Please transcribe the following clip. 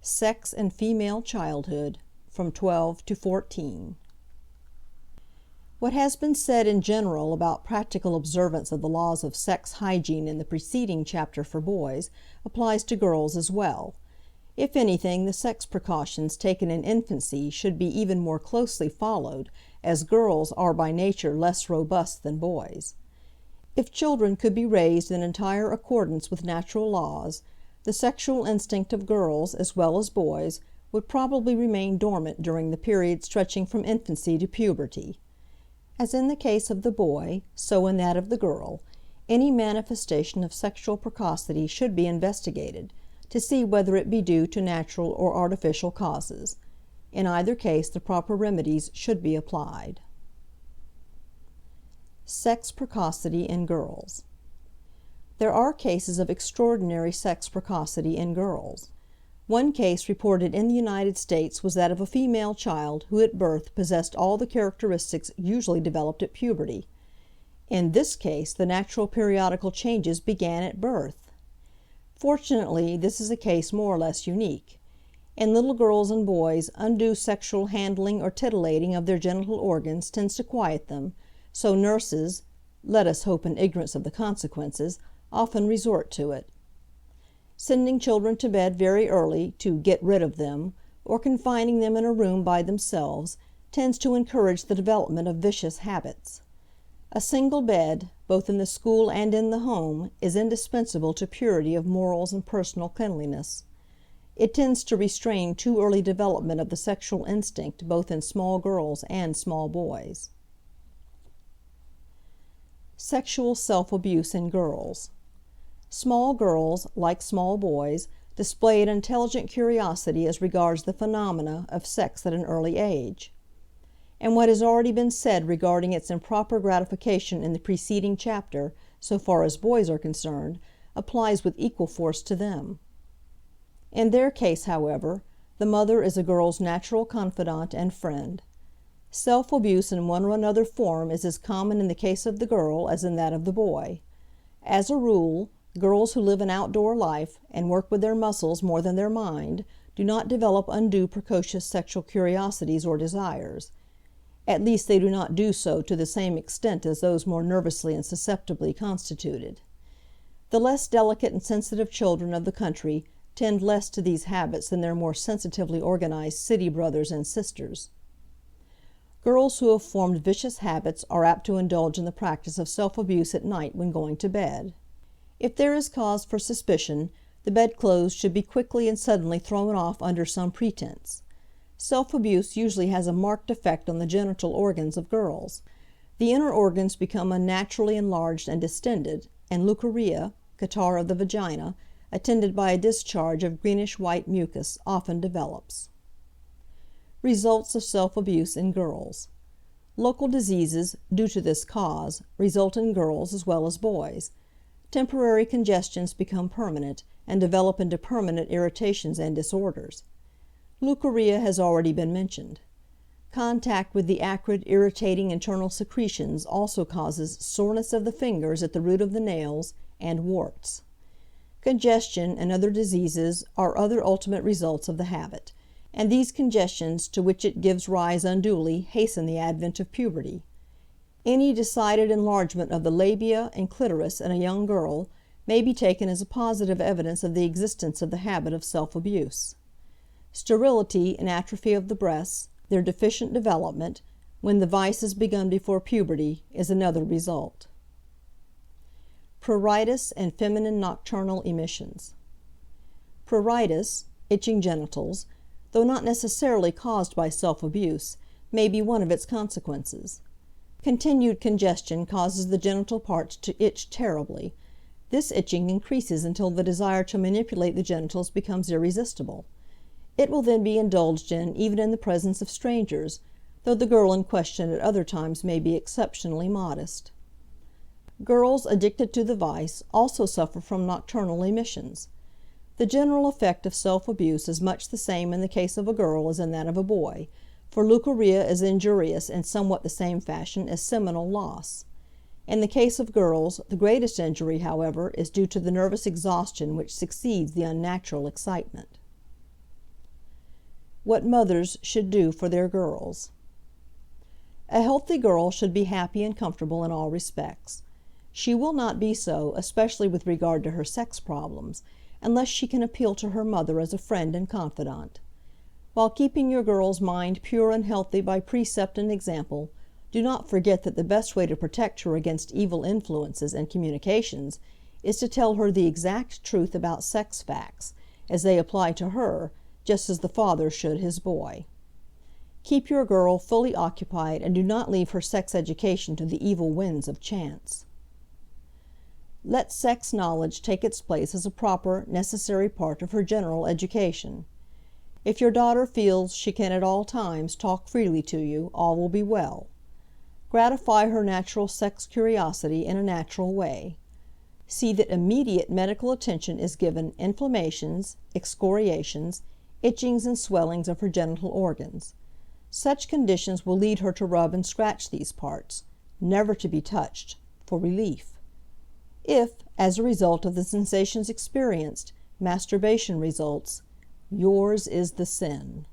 Sex and Female Childhood, from 12 to 14. What has been said in general about practical observance of the laws of sex hygiene in the preceding chapter for boys applies to girls as well. If anything, the sex precautions taken in infancy should be even more closely followed, as girls are by nature less robust than boys. If children could be raised in entire accordance with natural laws, the sexual instinct of girls, as well as boys, would probably remain dormant during the period stretching from infancy to puberty. As in the case of the boy, so in that of the girl, any manifestation of sexual precocity should be investigated, to see whether it be due to natural or artificial causes. In either case, the proper remedies should be applied. Sex precocity in girls. There are cases of extraordinary sex precocity in girls. One case reported in the United States was that of a female child who at birth possessed all the characteristics usually developed at puberty. In this case, the natural periodical changes began at birth. Fortunately, this is a case more or less unique. In little girls and boys, undue sexual handling or titillating of their genital organs tends to quiet them, so nurses, let us hope in ignorance of the consequences, often resort to it. Sending children to bed very early to "get rid of them," or confining them in a room by themselves, tends to encourage the development of vicious habits. A single bed, both in the school and in the home, is indispensable to purity of morals and personal cleanliness. It tends to restrain too early development of the sexual instinct both in small girls and small boys. Sexual self-abuse in girls. Small girls, like small boys, display an intelligent curiosity as regards the phenomena of sex at an early age. And what has already been said regarding its improper gratification in the preceding chapter, so far as boys are concerned, applies with equal force to them. In their case, however, the mother is a girl's natural confidant and friend. Self-abuse in one or another form is as common in the case of the girl as in that of the boy. As a rule, girls who live an outdoor life, and work with their muscles more than their mind, do not develop undue precocious sexual curiosities or desires. At least they do not do so to the same extent as those more nervously and susceptibly constituted. The less delicate and sensitive children of the country tend less to these habits than their more sensitively organized city brothers and sisters. Girls who have formed vicious habits are apt to indulge in the practice of self-abuse at night when going to bed. If there is cause for suspicion, the bedclothes should be quickly and suddenly thrown off under some pretense. Self-abuse usually has a marked effect on the genital organs of girls. The inner organs become unnaturally enlarged and distended, and leucorrhea, catarrh of the vagina, attended by a discharge of greenish-white mucus, often develops. Results of self-abuse in girls. Local diseases, due to this cause, result in girls as well as boys. Temporary congestions become permanent, and develop into permanent irritations and disorders. Leucorrhea has already been mentioned. Contact with the acrid, irritating internal secretions also causes soreness of the fingers at the root of the nails, and warts. Congestion and other diseases are other ultimate results of the habit, and these congestions, to which it gives rise unduly, hasten the advent of puberty. Any decided enlargement of the labia and clitoris in a young girl may be taken as a positive evidence of the existence of the habit of self-abuse. Sterility and atrophy of the breasts, their deficient development, when the vice is begun before puberty, is another result. Pruritus and feminine nocturnal emissions. Pruritus, itching genitals, though not necessarily caused by self-abuse, may be one of its consequences. Continued congestion causes the genital parts to itch terribly. This itching increases until the desire to manipulate the genitals becomes irresistible. It will then be indulged in even in the presence of strangers, though the girl in question at other times may be exceptionally modest. Girls addicted to the vice also suffer from nocturnal emissions. The general effect of self-abuse is much the same in the case of a girl as in that of a boy, for leucorrhea is injurious in somewhat the same fashion as seminal loss. In the case of girls, the greatest injury, however, is due to the nervous exhaustion which succeeds the unnatural excitement. What mothers should do for their girls. A healthy girl should be happy and comfortable in all respects. She will not be so, especially with regard to her sex problems, unless she can appeal to her mother as a friend and confidant. While keeping your girl's mind pure and healthy by precept and example, do not forget that the best way to protect her against evil influences and communications is to tell her the exact truth about sex facts, as they apply to her, just as the father should his boy. Keep your girl fully occupied and do not leave her sex education to the evil winds of chance. Let sex knowledge take its place as a proper, necessary part of her general education. If your daughter feels she can at all times talk freely to you, all will be well. Gratify her natural sex curiosity in a natural way. See that immediate medical attention is given inflammations, excoriations, itchings and swellings of her genital organs. Such conditions will lead her to rub and scratch these parts, never to be touched, for relief. If, as a result of the sensations experienced, masturbation results, yours is the sin.